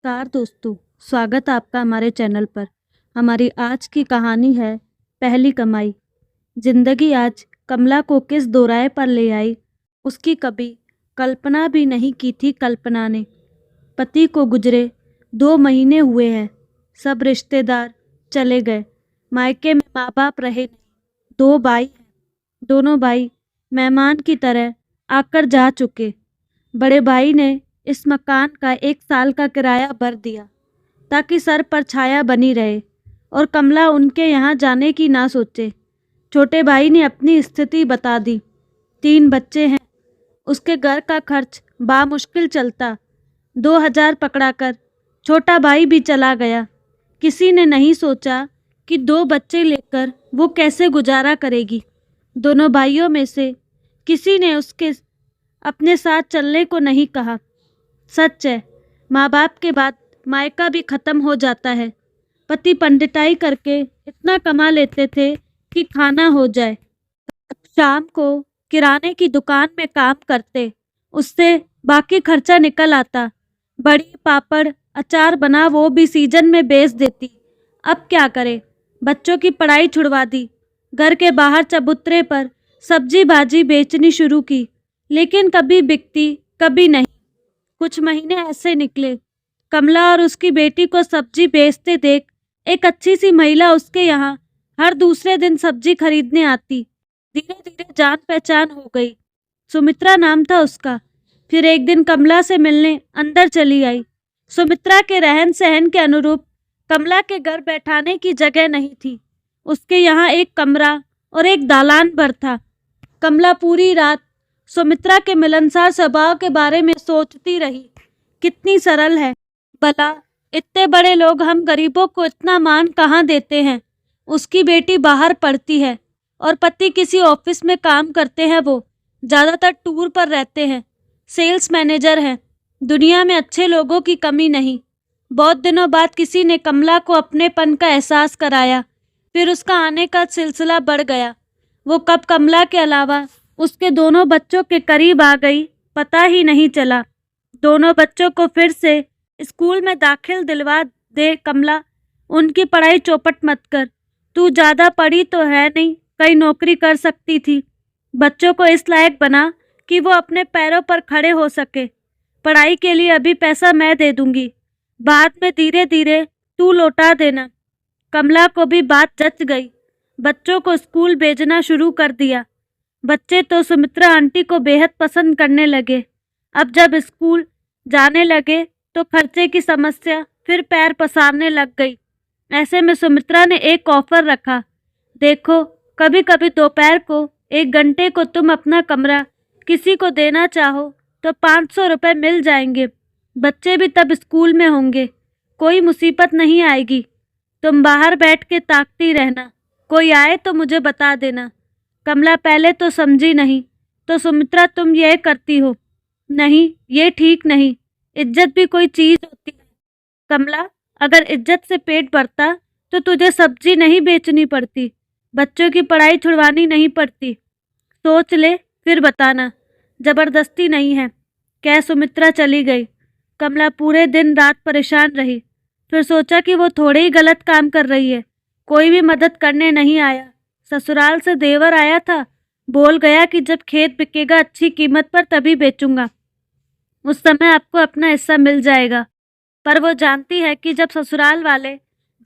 नमस्कार दोस्तों, स्वागत है आपका हमारे चैनल पर। हमारी आज की कहानी है पहली कमाई। जिंदगी आज कमला को किस दोराहे पर ले आई, उसकी कभी कल्पना भी नहीं की थी कल्पना ने। पति को गुजरे 2 महीने हुए हैं। सब रिश्तेदार चले गए। मायके में माँ बाप रहे नहीं। 2 भाई हैं। दोनों भाई मेहमान की तरह आकर जा चुके। बड़े भाई ने इस मकान का 1 साल का किराया भर दिया ताकि सर पर छाया बनी रहे और कमला उनके यहाँ जाने की ना सोचे। छोटे भाई ने अपनी स्थिति बता दी। 3 बच्चे हैं। उसके घर का खर्च बामुश्किल चलता। 2000 पकड़ाकर छोटा भाई भी चला गया। किसी ने नहीं सोचा कि 2 बच्चे लेकर वो कैसे गुजारा करेगी। दोनों भाइयों में से किसी ने उसके अपने साथ चलने को नहीं कहा। सच है, माँ बाप के बाद मायका भी ख़त्म हो जाता है। पति पंडिताई करके इतना कमा लेते थे कि खाना हो जाए। शाम को किराने की दुकान में काम करते, उससे बाकी खर्चा निकल आता। बड़ी पापड़ अचार बना वो भी सीजन में बेच देती। अब क्या करे, बच्चों की पढ़ाई छुड़वा दी। घर के बाहर चबूतरे पर सब्जी भाजी बेचनी शुरू की, लेकिन कभी बिकती कभी नहीं। कुछ महीने ऐसे निकले। कमला और उसकी बेटी को सब्जी बेचते देख एक अच्छी सी महिला उसके यहाँ हर दूसरे दिन सब्जी खरीदने आती। धीरे धीरे जान पहचान हो गई। सुमित्रा नाम था उसका। फिर एक दिन कमला से मिलने अंदर चली आई। सुमित्रा के रहन सहन के अनुरूप कमला के घर बैठाने की जगह नहीं थी। उसके यहाँ एक कमरा और एक दालान भर था। कमला पूरी रात सुमित्रा के मिलनसार स्वभाव के बारे में सोचती रही। कितनी सरल है भला, इतने बड़े लोग हम गरीबों को इतना मान कहाँ देते हैं। उसकी बेटी बाहर पढ़ती है और पति किसी ऑफिस में काम करते हैं। वो ज़्यादातर टूर पर रहते हैं। सेल्स मैनेजर हैं। दुनिया में अच्छे लोगों की कमी नहीं। बहुत दिनों बाद किसी ने कमला को अपनेपन का एहसास कराया। फिर उसका आने का सिलसिला बढ़ गया। वो कब कमला के अलावा उसके दोनों बच्चों के करीब आ गई, पता ही नहीं चला। दोनों बच्चों को फिर से स्कूल में दाखिल दिलवा दे कमला। उनकी पढ़ाई चौपट मत कर। तू ज़्यादा पढ़ी तो है नहीं, कहीं नौकरी कर सकती थी। बच्चों को इस लायक बना कि वो अपने पैरों पर खड़े हो सके। पढ़ाई के लिए अभी पैसा मैं दे दूंगी, बाद में धीरे धीरे तू लौटा देना। कमला को भी बात जच गई। बच्चों को स्कूल भेजना शुरू कर दिया। बच्चे तो सुमित्रा आंटी को बेहद पसंद करने लगे। अब जब स्कूल जाने लगे तो खर्चे की समस्या फिर पैर पसारने लग गई। ऐसे में सुमित्रा ने एक ऑफर रखा। देखो, कभी कभी दोपहर को 1 घंटे को तुम अपना कमरा किसी को देना चाहो तो 500 रुपये मिल जाएंगे। बच्चे भी तब स्कूल में होंगे, कोई मुसीबत नहीं आएगी। तुम बाहर बैठ के ताकती रहना, कोई आए तो मुझे बता देना। कमला पहले तो समझी नहीं। तो सुमित्रा, तुम यह करती हो? नहीं, ये ठीक नहीं। इज्जत भी कोई चीज़ होती है। कमला, अगर इज्जत से पेट भरता तो तुझे सब्जी नहीं बेचनी पड़ती, बच्चों की पढ़ाई छुड़वानी नहीं पड़ती। सोच ले फिर बताना, जबरदस्ती नहीं है। कह सुमित्रा चली गई। कमला पूरे दिन रात परेशान रही। फिर सोचा कि वो थोड़े ही गलत काम कर रही है। कोई भी मदद करने नहीं आया। ससुराल से देवर आया था, बोल गया कि जब खेत बिकेगा अच्छी कीमत पर तभी बेचूंगा, उस समय आपको अपना हिस्सा मिल जाएगा। पर वो जानती है कि जब ससुराल वाले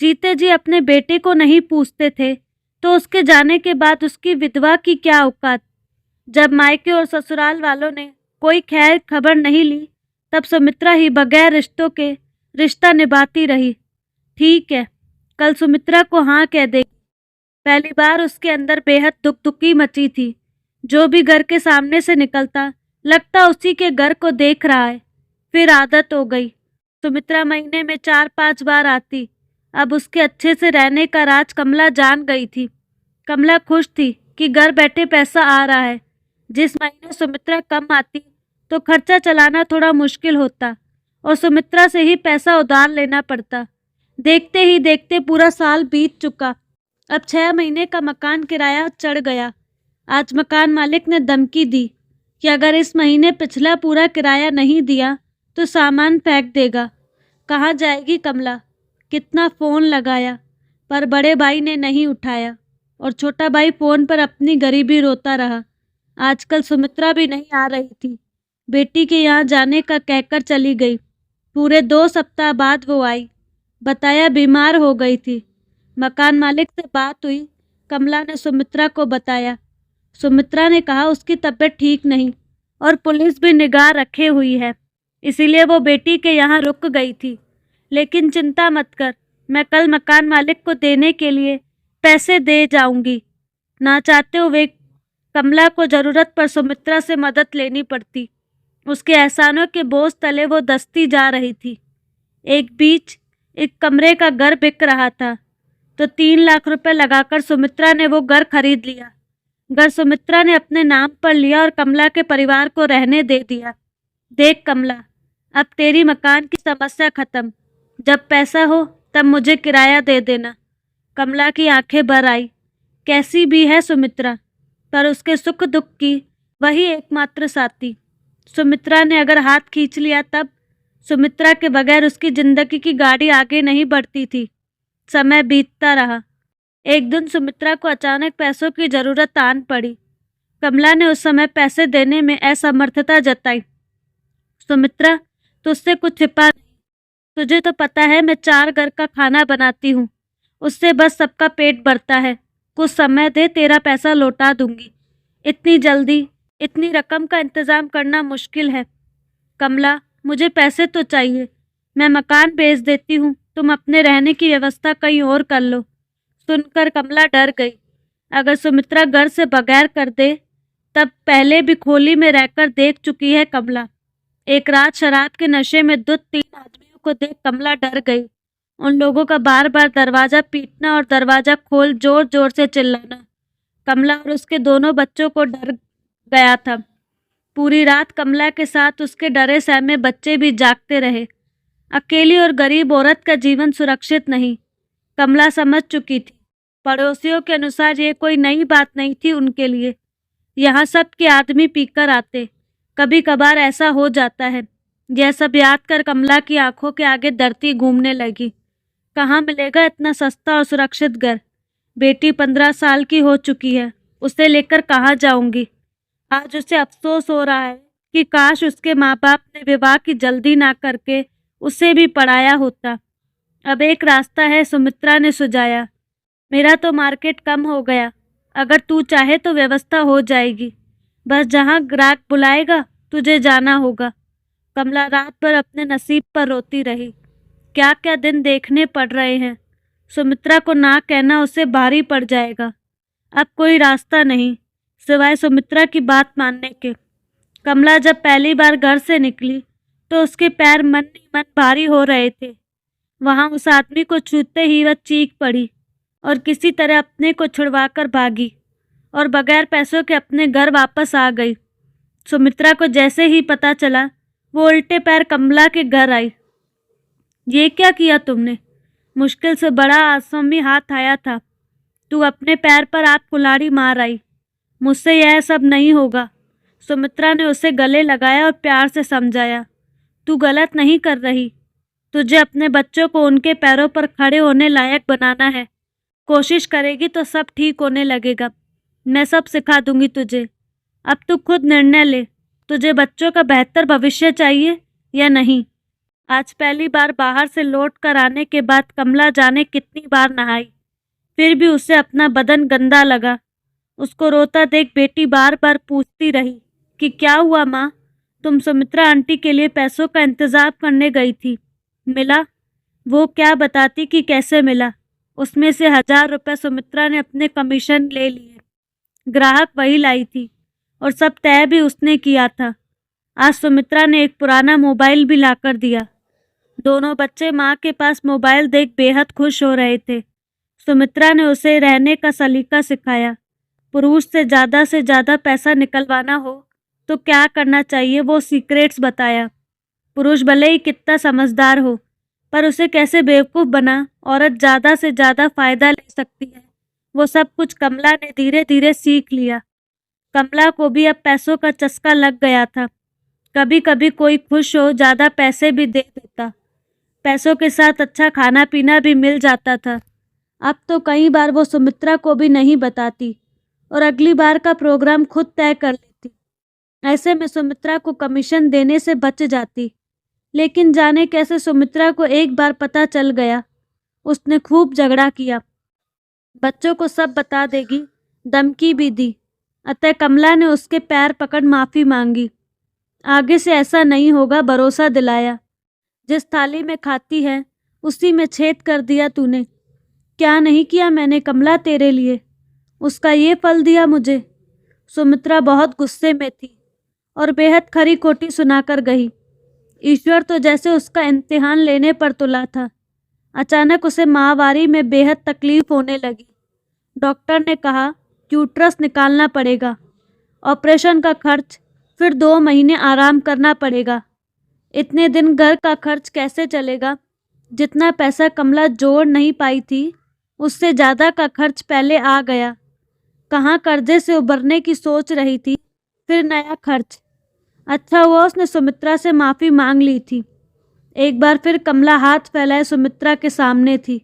जीते जी अपने बेटे को नहीं पूछते थे तो उसके जाने के बाद उसकी विधवा की क्या औकात। जब मायके और ससुराल वालों ने कोई खैर खबर नहीं ली, तब सुमित्रा ही बगैर रिश्तों के रिश्ता निभाती रही। ठीक है, कल सुमित्रा को हाँ कह देगी। पहली बार उसके अंदर बेहद दुखी मची थी। जो भी घर के सामने से निकलता लगता उसी के घर को देख रहा है। फिर आदत हो गई। सुमित्रा महीने में 4-5 बार आती। अब उसके अच्छे से रहने का राज कमला जान गई थी। कमला खुश थी कि घर बैठे पैसा आ रहा है। जिस महीने सुमित्रा कम आती तो खर्चा चलाना थोड़ा मुश्किल होता और सुमित्रा से ही पैसा उधार लेना पड़ता। देखते ही देखते पूरा साल बीत चुका। अब 6 महीने का मकान किराया चढ़ गया। आज मकान मालिक ने धमकी दी कि अगर इस महीने पिछला पूरा किराया नहीं दिया तो सामान फेंक देगा। कहाँ जाएगी कमला? कितना फ़ोन लगाया पर बड़े भाई ने नहीं उठाया और छोटा भाई फ़ोन पर अपनी गरीबी रोता रहा। आजकल सुमित्रा भी नहीं आ रही थी। बेटी के यहाँ जाने का कहकर चली गई। पूरे 2 सप्ताह बाद वो आई। बताया बीमार हो गई थी। मकान मालिक से बात हुई। कमला ने सुमित्रा को बताया। सुमित्रा ने कहा उसकी तबीयत ठीक नहीं और पुलिस भी निगाह रखे हुई है, इसीलिए वो बेटी के यहाँ रुक गई थी। लेकिन चिंता मत कर, मैं कल मकान मालिक को देने के लिए पैसे दे जाऊंगी। ना चाहते हुए कमला को जरूरत पर सुमित्रा से मदद लेनी पड़ती। उसके एहसानों के बोझ तले वो दसती जा रही थी। एक बीच एक कमरे का घर बिक रहा था तो 3 लाख रुपए लगाकर सुमित्रा ने वो घर खरीद लिया। घर सुमित्रा ने अपने नाम पर लिया और कमला के परिवार को रहने दे दिया। देख कमला, अब तेरी मकान की समस्या खत्म। जब पैसा हो तब मुझे किराया दे देना। कमला की आंखें भर आई। कैसी भी है सुमित्रा, पर उसके सुख दुख की वही एकमात्र साथी। सुमित्रा ने अगर हाथ खींच लिया तब सुमित्रा के बगैर उसकी जिंदगी की गाड़ी आगे नहीं बढ़ती थी। समय बीतता रहा। एक दिन सुमित्रा को अचानक पैसों की जरूरत आन पड़ी। कमला ने उस समय पैसे देने में असमर्थता जताई। सुमित्रा, तुझसे कुछ छिपा नहीं। तुझे तो पता है मैं 4 घर का खाना बनाती हूँ, उससे बस सबका पेट भरता है। कुछ समय दे, तेरा पैसा लौटा दूंगी। इतनी जल्दी इतनी रकम का इंतजाम करना मुश्किल है। कमला, मुझे पैसे तो चाहिए। मैं मकान बेच देती हूँ, तुम अपने रहने की व्यवस्था कहीं और कर लो। सुनकर कमला डर गई। अगर सुमित्रा घर से बगैर कर दे, तब पहले भी खोली में रहकर देख चुकी है कमला। एक रात शराब के नशे में धुत 3 आदमियों को देख कमला डर गई। उन लोगों का बार बार दरवाजा पीटना और दरवाजा खोल जोर जोर से चिल्लाना। कमला और उसके दोनों बच्चों को डर गया था। पूरी रात कमला के साथ उसके डरे सहमे बच्चे भी जागते रहे। अकेली और गरीब औरत का जीवन सुरक्षित नहीं, कमला समझ चुकी थी। पड़ोसियों के अनुसार ये कोई नई बात नहीं थी उनके लिए। यहाँ सब के आदमी पीकर आते, कभी कभार ऐसा हो जाता है। यह सब याद कर कमला की आंखों के आगे धरती घूमने लगी। कहाँ मिलेगा इतना सस्ता और सुरक्षित घर? बेटी 15 साल की हो चुकी है, उसे लेकर कहाँ जाऊंगी? आज उसे अफसोस हो रहा है कि काश उसके माँ बाप ने विवाह की जल्दी ना करके उसे भी पढ़ाया होता। अब एक रास्ता है, सुमित्रा ने सुझाया। मेरा तो मार्केट कम हो गया, अगर तू चाहे तो व्यवस्था हो जाएगी। बस जहाँ ग्राहक बुलाएगा तुझे जाना होगा। कमला रात भर अपने नसीब पर रोती रही। क्या क्या दिन देखने पड़ रहे हैं। सुमित्रा को ना कहना उसे भारी पड़ जाएगा। अब कोई रास्ता नहीं सिवाय सुमित्रा की बात मानने के। कमला जब पहली बार घर से निकली तो उसके पैर मन ही मन भारी हो रहे थे। वहां उस आदमी को छूते ही वह चीख पड़ी और किसी तरह अपने को छुड़वाकर भागी और बगैर पैसों के अपने घर वापस आ गई। सुमित्रा को जैसे ही पता चला वो उल्टे पैर कमला के घर आई। ये क्या किया तुमने? मुश्किल से बड़ा आसमी हाथ आया था। तू अपने पैर पर आप कुल्हाड़ी मार आई। मुझसे यह सब नहीं होगा। सुमित्रा ने उसे गले लगाया और प्यार से समझाया। तू गलत नहीं कर रही। तुझे अपने बच्चों को उनके पैरों पर खड़े होने लायक बनाना है। कोशिश करेगी तो सब ठीक होने लगेगा। मैं सब सिखा दूंगी तुझे। अब तू खुद निर्णय ले, तुझे बच्चों का बेहतर भविष्य चाहिए या नहीं। आज पहली बार बाहर से लौट कर आने के बाद कमला जाने कितनी बार नहाई, फिर भी उसे अपना बदन गंदा लगा। उसको रोता देख बेटी बार बार पूछती रही कि क्या हुआ माँ, तुम सुमित्रा आंटी के लिए पैसों का इंतजाम करने गई थी, मिला? वो क्या बताती कि कैसे मिला। उसमें से 1000 रुपये सुमित्रा ने अपने कमीशन ले लिए। ग्राहक वही लाई थी और सब तय भी उसने किया था। आज सुमित्रा ने एक पुराना मोबाइल भी लाकर दिया। दोनों बच्चे माँ के पास मोबाइल देख बेहद खुश हो रहे थे। सुमित्रा ने उसे रहने का सलीका सिखाया। पुरुष से ज़्यादा पैसा निकलवाना हो तो क्या करना चाहिए वो सीक्रेट्स बताया। पुरुष भले ही कितना समझदार हो, पर उसे कैसे बेवकूफ़ बना औरत ज़्यादा से ज़्यादा फ़ायदा ले सकती है, वो सब कुछ कमला ने धीरे धीरे सीख लिया। कमला को भी अब पैसों का चस्का लग गया था। कभी कभी कोई खुश हो ज़्यादा पैसे भी दे देता। पैसों के साथ अच्छा खाना पीना भी मिल जाता था। अब तो कई बार वो सुमित्रा को भी नहीं बताती और अगली बार का प्रोग्राम खुद तय कर लेती। ऐसे में सुमित्रा को कमीशन देने से बच जाती। लेकिन जाने कैसे सुमित्रा को एक बार पता चल गया। उसने खूब झगड़ा किया, बच्चों को सब बता देगी, धमकी भी दी। अतः कमला ने उसके पैर पकड़ माफ़ी मांगी। आगे से ऐसा नहीं होगा, भरोसा दिलाया। जिस थाली में खाती है उसी में छेद कर दिया तूने। क्या नहीं किया मैंने कमला तेरे लिए, उसका ये फल दिया मुझे। सुमित्रा बहुत गुस्से में थी और बेहद खरी खोटी सुनाकर गई। ईश्वर तो जैसे उसका इम्तिहान लेने पर तुला था। अचानक उसे माहवारी में बेहद तकलीफ होने लगी। डॉक्टर ने कहा यूट्रस निकालना पड़ेगा, ऑपरेशन का खर्च, फिर 2 महीने आराम करना पड़ेगा। इतने दिन घर का खर्च कैसे चलेगा? जितना पैसा कमला जोड़ नहीं पाई थी उससे ज़्यादा का खर्च पहले आ गया। कहाँ कर्जे से उबरने की सोच रही थी, फिर नया खर्च। अच्छा हुआ उसने सुमित्रा से माफ़ी मांग ली थी। एक बार फिर कमला हाथ फैलाए सुमित्रा के सामने थी।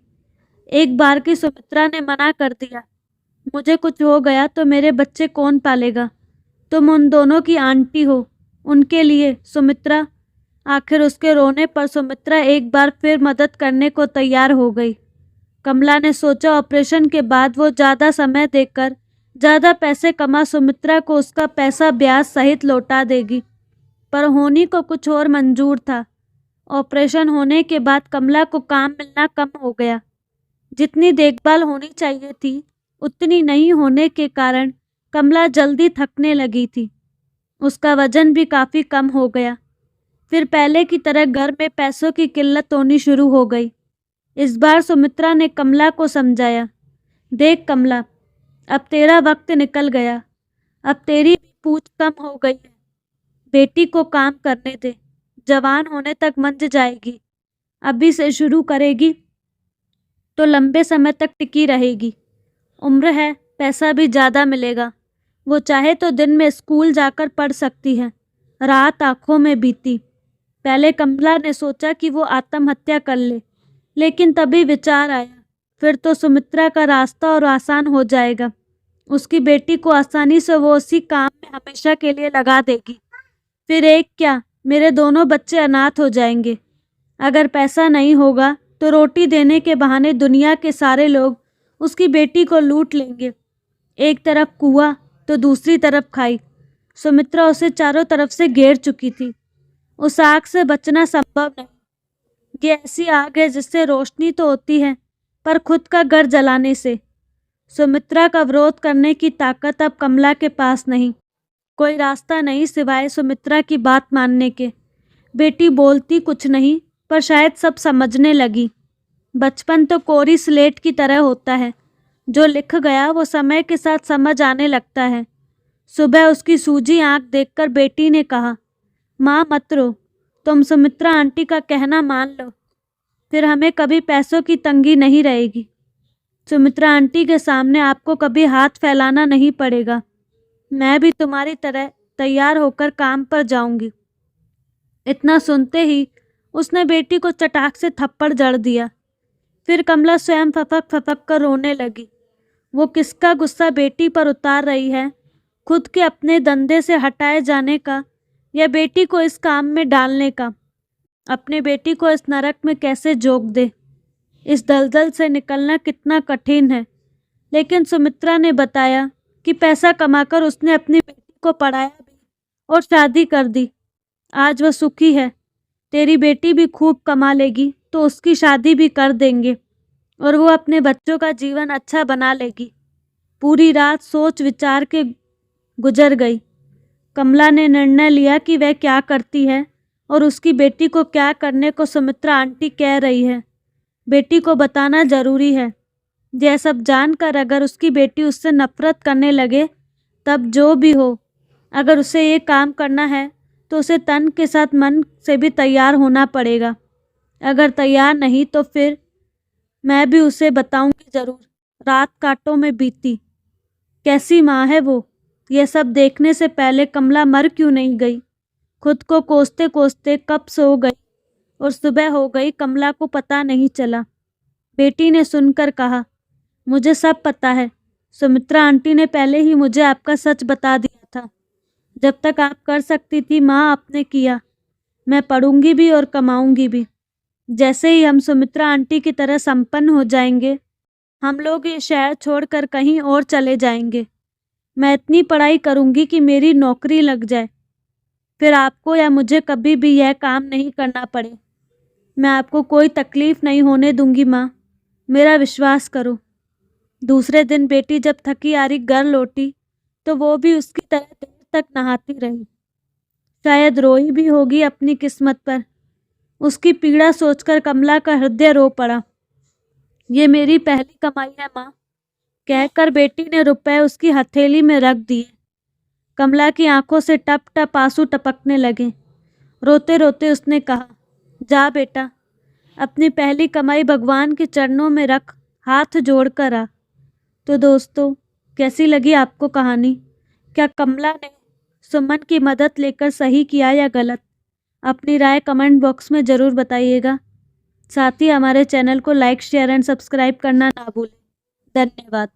एक बार की सुमित्रा ने मना कर दिया, मुझे कुछ हो गया तो मेरे बच्चे कौन पालेगा? तुम उन दोनों की आंटी हो, उनके लिए सुमित्रा। आखिर उसके रोने पर सुमित्रा एक बार फिर मदद करने को तैयार हो गई। कमला ने सोचा ऑपरेशन के बाद वो ज़्यादा समय देकर ज़्यादा पैसे कमा सुमित्रा को उसका पैसा ब्याज सहित लौटा देगी। पर होनी को कुछ और मंजूर था। ऑपरेशन होने के बाद कमला को काम मिलना कम हो गया। जितनी देखभाल होनी चाहिए थी उतनी नहीं होने के कारण कमला जल्दी थकने लगी थी। उसका वजन भी काफ़ी कम हो गया। फिर पहले की तरह घर में पैसों की किल्लत होनी शुरू हो गई। इस बार सुमित्रा ने कमला को समझाया, देख कमला, अब तेरा वक्त निकल गया, अब तेरी भी पूछ कम हो गई है। बेटी को काम करने दे, जवान होने तक मंझ जाएगी। अभी से शुरू करेगी तो लंबे समय तक टिकी रहेगी। उम्र है, पैसा भी ज़्यादा मिलेगा। वो चाहे तो दिन में स्कूल जाकर पढ़ सकती है। रात आँखों में बीती। पहले कमला ने सोचा कि वो आत्महत्या कर ले, लेकिन तभी विचार आया, फिर तो सुमित्रा का रास्ता और आसान हो जाएगा। उसकी बेटी को आसानी से वो उसी काम में हमेशा के लिए लगा देगी। फिर एक क्या, मेरे दोनों बच्चे अनाथ हो जाएंगे। अगर पैसा नहीं होगा तो रोटी देने के बहाने दुनिया के सारे लोग उसकी बेटी को लूट लेंगे। एक तरफ कुआं तो दूसरी तरफ खाई। सुमित्रा उसे चारों तरफ से घेर चुकी थी। उस आग से बचना संभव नहीं। ये ऐसी आग है जिससे रोशनी तो होती है, पर खुद का घर जलाने से। सुमित्रा का विरोध करने की ताकत अब कमला के पास नहीं। कोई रास्ता नहीं सिवाय सुमित्रा की बात मानने के। बेटी बोलती कुछ नहीं, पर शायद सब समझने लगी। बचपन तो कोरी स्लेट की तरह होता है, जो लिख गया वो समय के साथ समझ आने लगता है। सुबह उसकी सूजी आंख देखकर बेटी ने कहा, माँ मत रो, तुम सुमित्रा आंटी का कहना मान लो, फिर हमें कभी पैसों की तंगी नहीं रहेगी। सुमित्रा आंटी के सामने आपको कभी हाथ फैलाना नहीं पड़ेगा। मैं भी तुम्हारी तरह तैयार होकर काम पर जाऊंगी। इतना सुनते ही उसने बेटी को चटाक से थप्पड़ जड़ दिया। फिर कमला स्वयं फपक फपक कर रोने लगी। वो किसका गुस्सा बेटी पर उतार रही है, खुद के अपने धंधे से हटाए जाने का या बेटी को इस काम में डालने का। अपने बेटी को इस नरक में कैसे झोंक दे। इस दलदल से निकलना कितना कठिन है। लेकिन सुमित्रा ने बताया कि पैसा कमाकर उसने अपनी बेटी को पढ़ाया भी और शादी कर दी। आज वह सुखी है। तेरी बेटी भी खूब कमा लेगी तो उसकी शादी भी कर देंगे और वो अपने बच्चों का जीवन अच्छा बना लेगी। पूरी रात सोच विचार के गुजर गई। कमला ने निर्णय लिया कि वह क्या करती है और उसकी बेटी को क्या करने को सुमित्रा आंटी कह रही है। बेटी को बताना जरूरी है। यह सब जानकर अगर उसकी बेटी उससे नफरत करने लगे, तब जो भी हो, अगर उसे ये काम करना है तो उसे तन के साथ मन से भी तैयार होना पड़ेगा। अगर तैयार नहीं तो फिर मैं भी उसे बताऊंगी ज़रूर। रात कांटों में बीती। कैसी माँ है वो। यह सब देखने से पहले कमला मर क्यों नहीं गई। खुद को कोसते कोसते कब सो गई और सुबह हो गई, कमला को पता नहीं चला। बेटी ने सुनकर कहा, मुझे सब पता है। सुमित्रा आंटी ने पहले ही मुझे आपका सच बता दिया था। जब तक आप कर सकती थी माँ, आपने किया। मैं पढ़ूंगी भी और कमाऊंगी भी। जैसे ही हम सुमित्रा आंटी की तरह संपन्न हो जाएंगे, हम लोग ये शहर छोड़कर कहीं और चले जाएंगे। मैं इतनी पढ़ाई करूंगी कि मेरी नौकरी लग जाए, फिर आपको या मुझे कभी भी यह काम नहीं करना पड़े। मैं आपको कोई तकलीफ नहीं होने दूंगी माँ, मेरा विश्वास करो। दूसरे दिन बेटी जब थकी हारी घर लौटी तो वो भी उसकी तरह देर तक नहाती रही। शायद रोई भी होगी अपनी किस्मत पर। उसकी पीड़ा सोचकर कमला का हृदय रो पड़ा। ये मेरी पहली कमाई है माँ, कहकर बेटी ने रुपए उसकी हथेली में रख दिए। कमला की आंखों से टप टप आंसू टपकने लगे। रोते रोते उसने कहा, जा बेटा, अपनी पहली कमाई भगवान के चरणों में रख, हाथ जोड़कर आ। तो दोस्तों, कैसी लगी आपको कहानी? क्या कमला ने सुमन की मदद लेकर सही किया या गलत? अपनी राय कमेंट बॉक्स में ज़रूर बताइएगा। साथ ही हमारे चैनल को लाइक, शेयर एंड सब्सक्राइब करना ना भूलें। धन्यवाद।